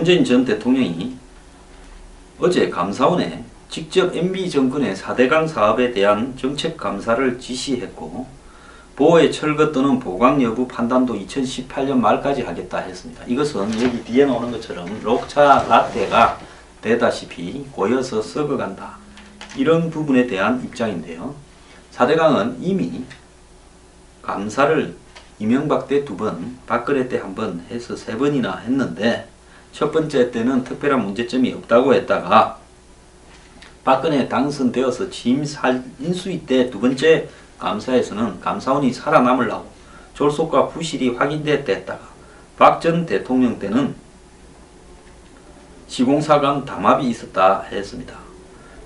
문재인 전 대통령이 어제 감사원에 직접 MB 정권의 4대강 사업에 대한 정책 감사를 지시했고, 보호의 철거 또는 보강 여부 판단도 2018년 말까지 하겠다 했습니다. 이것은 여기 뒤에 나오는 것처럼 녹차 라떼가 되다시피 고여서 썩어간다, 이런 부분에 대한 입장인데요. 4대강은 이미 감사를 이명박 때 2번, 박근혜 때 1번 해서 3번이나 했는데, 첫 번째 때는 특별한 문제점이 없다고 했다가 박근혜 당선되어서 취임 인수위 때 2번째 감사에서는 감사원이 살아남으려고 졸속과 부실이 확인됐다 했다가 박 전 대통령 때는 시공사간 담합이 있었다 했습니다.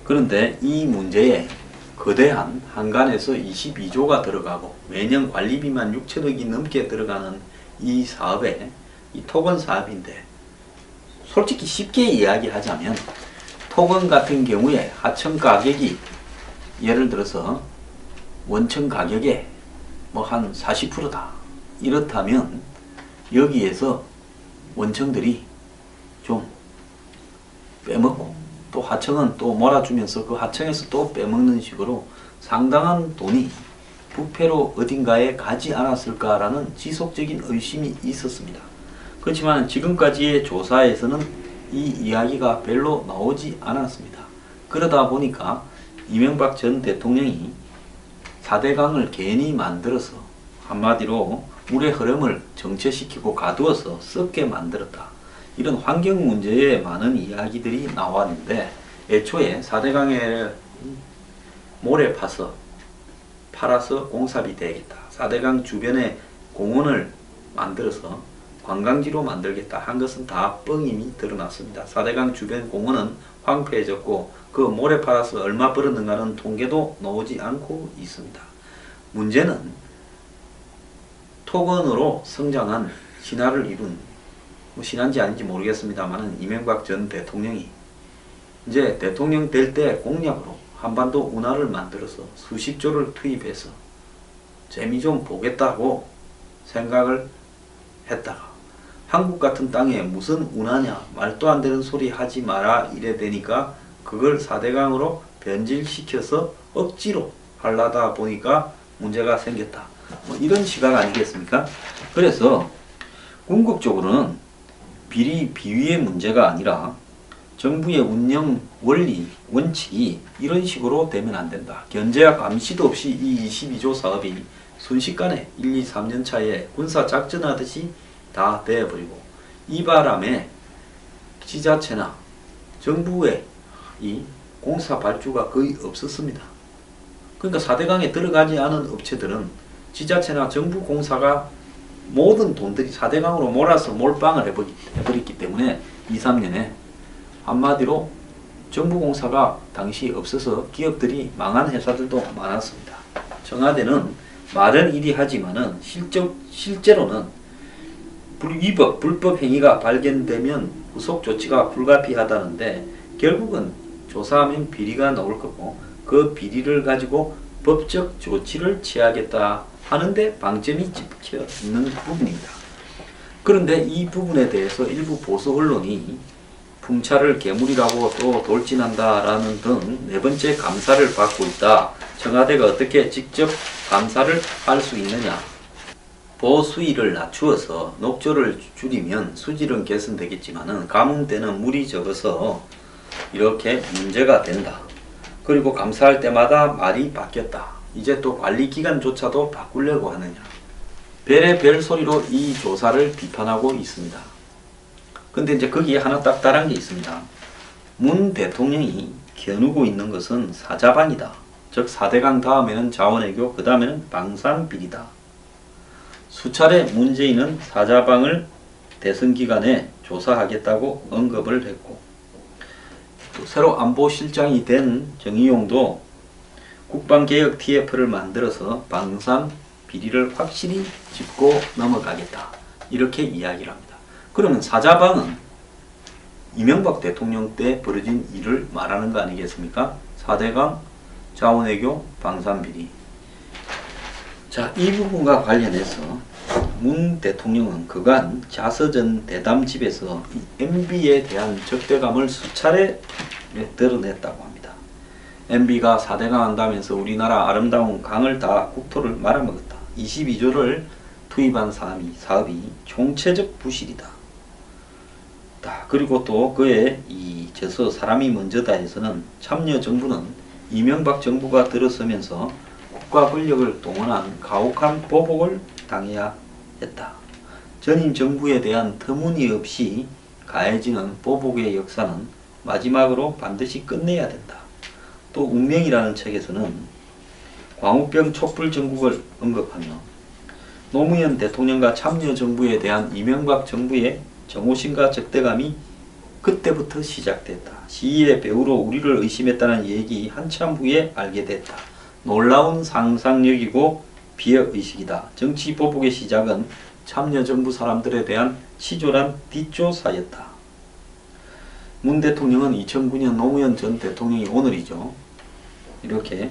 그런데 이 문제에 거대한 한간에서 22조가 들어가고 매년 관리비만 6천억이 넘게 들어가는 이 사업에, 이 토건 사업인데, 솔직히 쉽게 이야기하자면 토건 같은 경우에 하청 가격이 예를 들어서 원청 가격의 뭐 한 40%다. 이렇다면 여기에서 원청들이 좀 빼먹고, 또 하청은 또 몰아주면서 그 하청에서 또 빼먹는 식으로 상당한 돈이 부패로 어딘가에 가지 않았을까라는 지속적인 의심이 있었습니다. 그렇지만 지금까지의 조사에서는 이 이야기가 별로 나오지 않았습니다. 그러다 보니까 이명박 전 대통령이 4대강을 괜히 만들어서 한마디로 물의 흐름을 정체시키고 가두어서 썩게 만들었다, 이런 환경 문제에 많은 이야기들이 나왔는데, 애초에 4대강에 모래 파서 팔아서 공사비 되겠다, 4대강 주변에 공원을 만들어서 관광지로 만들겠다 한 것은 다 뻥임이 드러났습니다. 4대강 주변 공원은 황폐해졌고 그 모래 팔아서 얼마 벌었는가는 통계도 나오지 않고 있습니다. 문제는 토건으로 성장한 신화를 이룬, 뭐 신화인지 아닌지 모르겠습니다만 이명박 전 대통령이 이제 대통령 될 때 공약으로 한반도 운하를 만들어서 수십조를 투입해서 재미 좀 보겠다고 생각을 했다가 한국 같은 땅에 무슨 운하냐, 말도 안 되는 소리 하지 마라 이래 되니까 그걸 4대강으로 변질시켜서 억지로 하려다 보니까 문제가 생겼다, 뭐 이런 시각 아니겠습니까? 그래서 궁극적으로는 비리 비위의 문제가 아니라 정부의 운영 원리, 원칙이 이런 식으로 되면 안 된다. 견제와 감시도 없이 이 22조 사업이 순식간에 1, 2, 3년 차에 군사 작전하듯이 다 되어버리고, 이 바람에 지자체나 정부의 이 공사 발주가 거의 없었습니다. 그러니까 4대강에 들어가지 않은 업체들은 지자체나 정부 공사가 모든 돈들이 4대강으로 몰아서 몰빵을 해버렸기 때문에 2, 3년에 한마디로 정부 공사가 당시 없어서 기업들이 망한 회사들도 많았습니다. 청와대는 말은 이리 하지만은 실제로는 위법, 불법 행위가 발견되면 후속 조치가 불가피하다는데, 결국은 조사하면 비리가 나올 거고 그 비리를 가지고 법적 조치를 취하겠다 하는데 방점이 찍혀 있는 부분입니다. 그런데 이 부분에 대해서 일부 보수 언론이 풍차를 괴물이라고 또 돌진한다라는 등 4번째 감사를 받고 있다, 청와대가 어떻게 직접 감사를 할 수 있느냐, 보수위를 낮추어서 녹조를 줄이면 수질은 개선되겠지만은 가뭄 때는 물이 적어서 이렇게 문제가 된다. 그리고 감사할 때마다 말이 바뀌었다. 이제 또 관리기간조차도 바꾸려고 하느냐. 별의 별 소리로 이 조사를 비판하고 있습니다. 근데 이제 거기에 하나 딱 다른 게 있습니다. 문 대통령이 겨누고 있는 것은 사자방이다. 즉 4대강 다음에는 자원외교, 그 다음에는 방산비리다. 수차례 문재인은 사자방을 대선 기간에 조사하겠다고 언급을 했고, 또 새로 안보실장이 된 정의용도 국방개혁 TF를 만들어서 방산 비리를 확실히 짚고 넘어가겠다, 이렇게 이야기를 합니다. 그러면 사자방은 이명박 대통령 때 벌어진 일을 말하는 거 아니겠습니까? 4대강, 자원외교, 방산비리. 자, 이 부분과 관련해서 문 대통령은 그간 자서전 대담집에서 MB에 대한 적대감을 수차례 드러냈다고 합니다. MB가 4대강 한다면서 우리나라 아름다운 강을 다 국토를 말아먹었다. 22조를 투입한 사업이 총체적 부실이다. 그리고 또 그의 이 저서 사람이 먼저다에서는 참여정부는 이명박 정부가 들어서면서 국가 권력을 동원한 가혹한 보복을 당해야 했다. 전임 정부에 대한 터무니없이 가해지는 보복의 역사는 마지막으로 반드시 끝내야 된다. 또 운명이라는 책에서는 광우병 촛불 전국을 언급하며 노무현 대통령과 참여정부에 대한 이명박 정부의 정오심과 적대감이 그때부터 시작됐다. 시의 배우로 우리를 의심했다는 얘기 한참 후에 알게 됐다. 놀라운 상상력이고 비역의식이다. 정치 보복의 시작은 참여정부 사람들에 대한 치졸한 뒷조사였다. 문 대통령은 2009년 노무현 전 대통령이 오늘이죠. 이렇게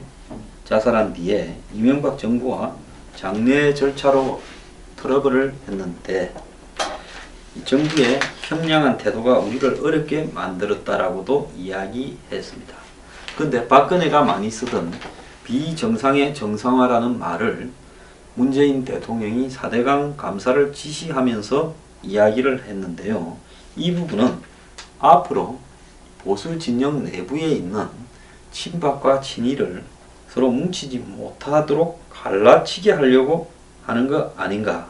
자살한 뒤에 이명박 정부와 장례 절차로 트러블을 했는데 정부의 형량한 태도가 우리를 어렵게 만들었다라고도 이야기했습니다. 그런데 박근혜가 많이 쓰던 비정상의 정상화라는 말을 문재인 대통령이 4대강 감사를 지시하면서 이야기를 했는데요. 이 부분은 앞으로 보수 진영 내부에 있는 친박과 친이를 서로 뭉치지 못하도록 갈라치게 하려고 하는 거 아닌가,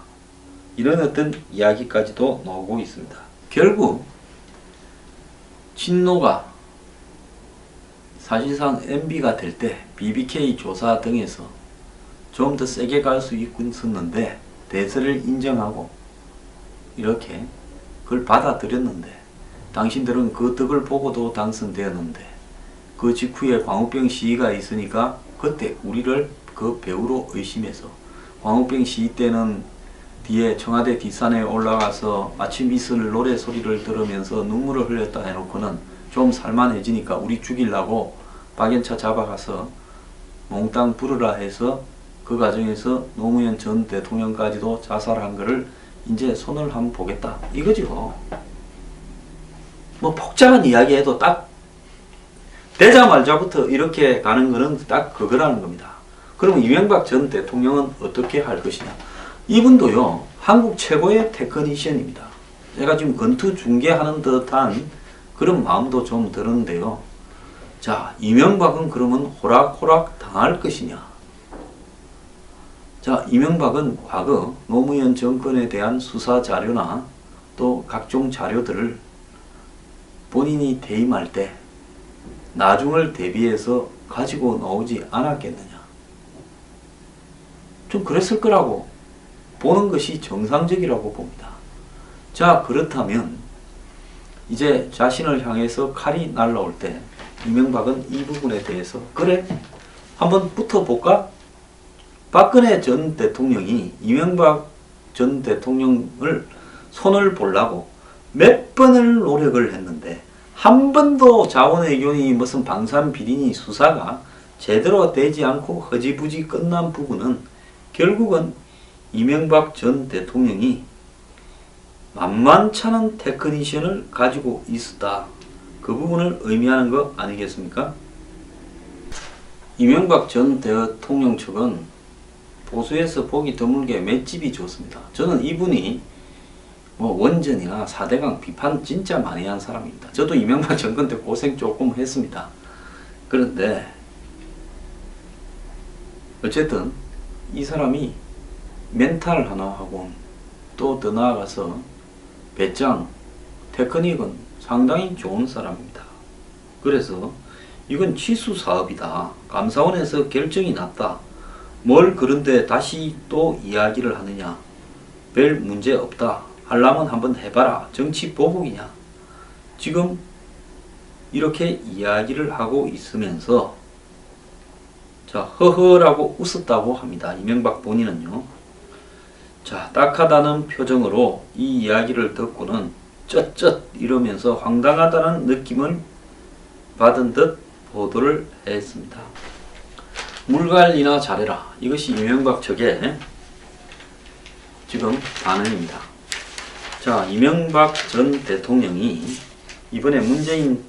이런 어떤 이야기까지도 나오고 있습니다. 결국 친노가 사실상 MB가 될 때 BBK 조사 등에서 좀 더 세게 갈 수 있었는데 대세를 인정하고 이렇게 그걸 받아들였는데 당신들은 그 덕을 보고도 당선되었는데 그 직후에 광우병 시위가 있으니까 그때 우리를 그 배우로 의심해서 광우병 시위 때는 뒤에 청와대 뒷산에 올라가서 아침 이슬 노래 소리를 들으면서 눈물을 흘렸다 해놓고는 좀 살만해지니까 우리 죽이려고 박연차 잡아가서 몽땅 부르라 해서 그 과정에서 노무현 전 대통령까지도 자살한 거를 이제 손을 한번 보겠다 이거죠. 뭐 복잡한 이야기해도 딱 되자말자부터 이렇게 가는 거는 딱 그거라는 겁니다. 그러면 이명박 전 대통령은 어떻게 할 것이냐. 이분도요 한국 최고의 테크니션입니다. 제가 지금 건투 중계하는 듯한 그런 마음도 좀 드는데요. 자, 이명박은 그러면 호락호락 당할 것이냐. 자, 이명박은 과거 노무현 정권에 대한 수사 자료나 또 각종 자료들을 본인이 퇴임할 때 나중을 대비해서 가지고 나오지 않았겠느냐. 좀 그랬을 거라고 보는 것이 정상적이라고 봅니다. 자, 그렇다면 이제 자신을 향해서 칼이 날라올 때 이명박은 이 부분에 대해서 그래 한번 붙어볼까? 박근혜 전 대통령이 이명박 전 대통령을 손을 보려고 몇 번을 노력을 했는데 한 번도 자원외교니 무슨 방산비리니 수사가 제대로 되지 않고 허지부지 끝난 부분은 결국은 이명박 전 대통령이 만만찮은 테크니션을 가지고 있었다. 그 부분을 의미하는 거 아니겠습니까? 이명박 전 대통령 측은 보수에서 보기 드물게 맷집이 좋습니다. 저는 이분이 뭐 원전이나 4대강 비판 진짜 많이 한 사람입니다. 저도 이명박 정권 때 고생 조금 했습니다. 그런데 어쨌든 이 사람이 멘탈 하나 하고 또 더 나아가서 배짱, 테크닉은 상당히 좋은 사람입니다. 그래서 이건 취수 사업이다. 감사원에서 결정이 났다. 뭘 그런데 다시 또 이야기를 하느냐. 별 문제 없다. 하려면 한번 해봐라. 정치 보복이냐. 지금 이렇게 이야기를 하고 있으면서 자, 허허라고 웃었다고 합니다. 이명박 본인은요. 자, 딱하다는 표정으로 이 이야기를 듣고는 쩌쩌 이러면서 황당하다는 느낌을 받은 듯 보도를 했습니다. 물관리나 잘해라. 이것이 이명박 측의 지금 반응입니다. 자, 이명박 전 대통령이 이번에 문재인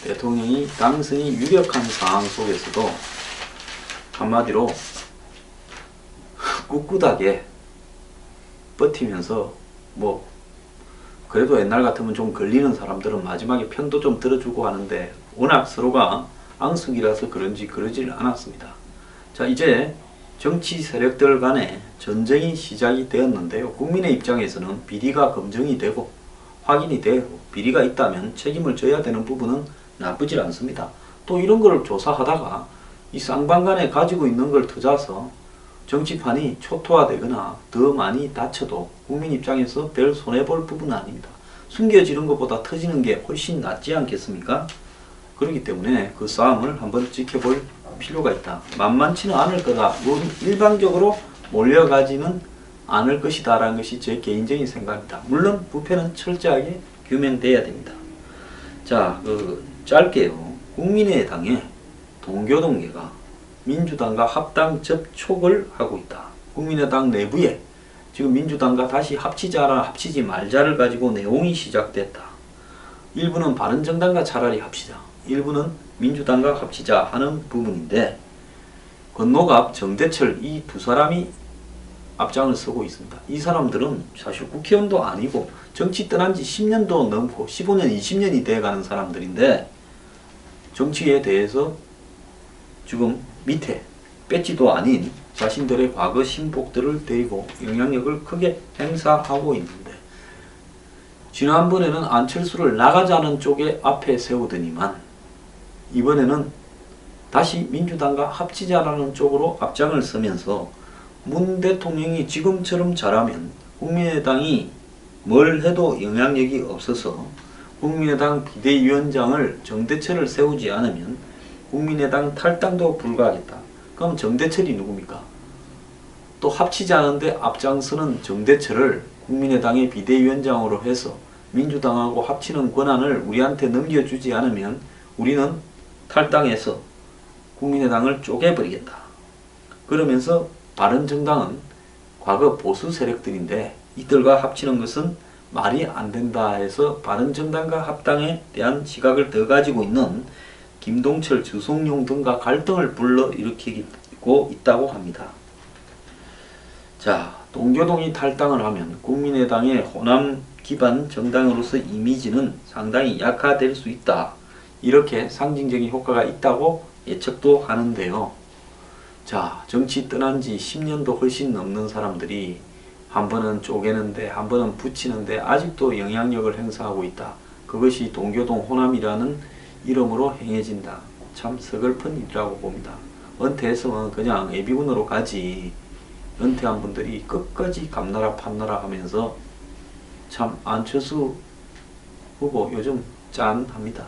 대통령이 당선이 유력한 상황 속에서도 한마디로 꿋꿋하게 버티면서 뭐 그래도 옛날 같으면 좀 걸리는 사람들은 마지막에 편도 좀 들어주고 하는데 워낙 서로가 앙숙이라서 그런지 그러질 않았습니다. 자, 이제 정치 세력들 간에 전쟁이 시작이 되었는데요. 국민의 입장에서는 비리가 검증이 되고 확인이 되고 비리가 있다면 책임을 져야 되는 부분은 나쁘질 않습니다. 또 이런 걸 조사하다가 이 쌍방간에 가지고 있는 걸 터져서 정치판이 초토화되거나 더 많이 다쳐도 국민 입장에서 별 손해볼 부분은 아닙니다. 숨겨지는 것보다 터지는 게 훨씬 낫지 않겠습니까? 그렇기 때문에 그 싸움을 한번 지켜볼 필요가 있다. 만만치는 않을 거다. 일방적으로 몰려가지는 않을 것이다 라는 것이 제 개인적인 생각입니다. 물론 부패는 철저하게 규명돼야 됩니다. 자, 짧게요. 국민의당의 동교동계가 민주당과 합당 접촉을 하고 있다. 국민의당 내부에 지금 민주당과 다시 합치자라 합치지 말자를 가지고 내용이 시작됐다. 일부는 바른정당과 차라리 합치자, 일부는 민주당과 합치자 하는 부분인데 권노갑, 정대철 이 두 사람이 앞장을 서고 있습니다. 이 사람들은 사실 국회의원도 아니고 정치 떠난 지 10년도 넘고 15년, 20년이 돼가는 사람들인데 정치에 대해서 지금 밑에 배지도 아닌 자신들의 과거 신복들을 데리고 영향력을 크게 행사하고 있는데 지난번에는 안철수를 나가자는 쪽에 앞에 세우더니만 이번에는 다시 민주당과 합치자라는 쪽으로 앞장을 서면서 문 대통령이 지금처럼 잘하면 국민의당이 뭘 해도 영향력이 없어서 국민의당 비대위원장을 정대철을 세우지 않으면 국민의당 탈당도 불가하겠다. 그럼 정대철이 누굽니까? 또 합치지 않은데 앞장서는 정대철을 국민의당의 비대위원장으로 해서 민주당하고 합치는 권한을 우리한테 넘겨주지 않으면 우리는 탈당해서 국민의당을 쪼개버리겠다. 그러면서 바른정당은 과거 보수 세력들인데 이들과 합치는 것은 말이 안 된다 해서 바른정당과 합당에 대한 시각을 더 가지고 있는 김동철, 주성용 등과 갈등을 불러일으키고 있다고 합니다. 자, 동교동이 탈당을 하면 국민의당의 호남 기반 정당으로서 이미지는 상당히 약화될 수 있다. 이렇게 상징적인 효과가 있다고 예측도 하는데요. 자, 정치 떠난 지 10년도 훨씬 넘는 사람들이 한 번은 쪼개는데 한 번은 붙이는데 아직도 영향력을 행사하고 있다. 그것이 동교동 호남이라는 이름으로 행해진다. 참 서글픈 일이라고 봅니다. 은퇴했으면 그냥 예비군으로 가지. 은퇴한 분들이 끝까지 감나라 판나라 하면서 참 안철수 후보 요즘 짠합니다.